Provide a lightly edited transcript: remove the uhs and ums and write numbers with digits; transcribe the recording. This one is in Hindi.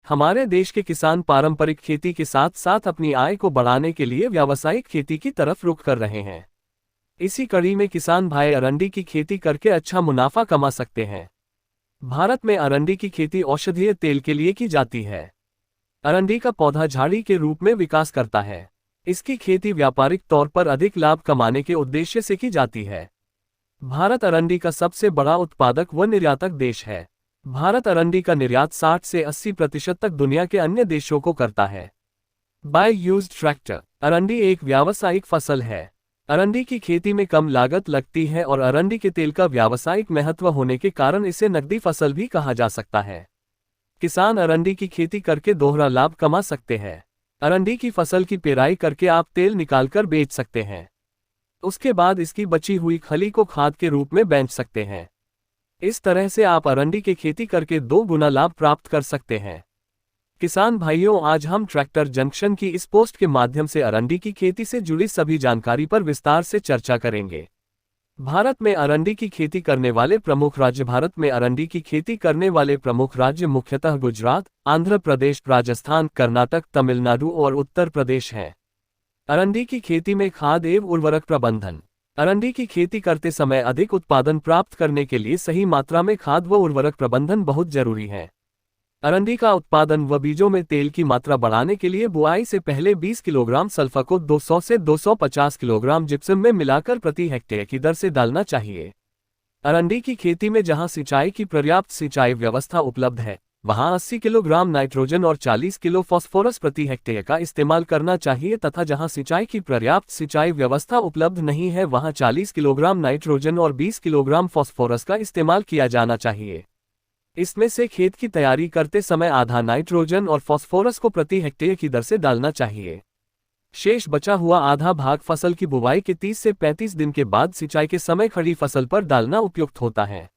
हमारे देश के किसान पारंपरिक खेती के साथ साथ अपनी आय को बढ़ाने के लिए व्यावसायिक खेती की तरफ रुख कर रहे हैं। इसी कड़ी में किसान भाई अरंडी की खेती करके अच्छा मुनाफा कमा सकते हैं। भारत में अरंडी की खेती औषधीय तेल के लिए की जाती है। अरंडी का पौधा झाड़ी के रूप में विकास करता है। इसकी खेती व्यापारिक तौर पर अधिक लाभ कमाने के उद्देश्य से की जाती है। भारत अरंडी का सबसे बड़ा उत्पादक व निर्यातक देश है। भारत अरंडी का निर्यात 60 से 80% तक दुनिया के अन्य देशों को करता है। By used tractor. अरंडी एक व्यावसायिक फसल है। अरंडी की खेती में कम लागत लगती है और अरंडी के तेल का व्यावसायिक महत्व होने के कारण इसे नकदी फसल भी कहा जा सकता है। किसान अरंडी की खेती करके दोहरा लाभ कमा सकते हैं। अरंडी की फसल की पेराई करके आप तेल निकालकर बेच सकते हैं। उसके बाद इसकी बची हुई खली को खाद के रूप में बेच सकते हैं। इस तरह से आप अरंडी की खेती करके 2 गुना लाभ प्राप्त कर सकते हैं। किसान भाइयों, आज हम ट्रैक्टर जंक्शन की इस पोस्ट के माध्यम से अरंडी की खेती से जुड़ी सभी जानकारी पर विस्तार से चर्चा करेंगे। भारत में अरंडी की खेती करने वाले प्रमुख राज्य। भारत में अरंडी की खेती करने वाले प्रमुख राज्य मुख्यतः गुजरात, आंध्र प्रदेश, राजस्थान, कर्नाटक, तमिलनाडु और उत्तर प्रदेश हैं। अरंडी की खेती में खाद एवं उर्वरक प्रबंधन। अरंडी की खेती करते समय अधिक उत्पादन प्राप्त करने के लिए सही मात्रा में खाद व उर्वरक प्रबंधन बहुत जरूरी है। अरंडी का उत्पादन व बीजों में तेल की मात्रा बढ़ाने के लिए बुआई से पहले 20 किलोग्राम सल्फर को 200 से 250 किलोग्राम जिप्सम में मिलाकर प्रति हेक्टेयर की दर से डालना चाहिए। अरंडी की खेती में जहां सिंचाई की पर्याप्त सिंचाई व्यवस्था उपलब्ध है, वहां 80 किलोग्राम नाइट्रोजन और 40 किलो फास्फोरस प्रति हेक्टेयर का इस्तेमाल करना चाहिए तथा जहां सिंचाई की पर्याप्त सिंचाई व्यवस्था उपलब्ध नहीं है, वहां 40 किलोग्राम नाइट्रोजन और 20 किलोग्राम फास्फोरस का इस्तेमाल किया जाना चाहिए। इसमें से खेत की तैयारी करते समय आधा नाइट्रोजन और फास्फोरस को प्रति हेक्टेयर की दर से डालना चाहिए। शेष बचा हुआ आधा भाग फसल की बुवाई के 30 से 35 दिन के बाद सिंचाई के समय खड़ी फसल पर डालना उपयुक्त होता है।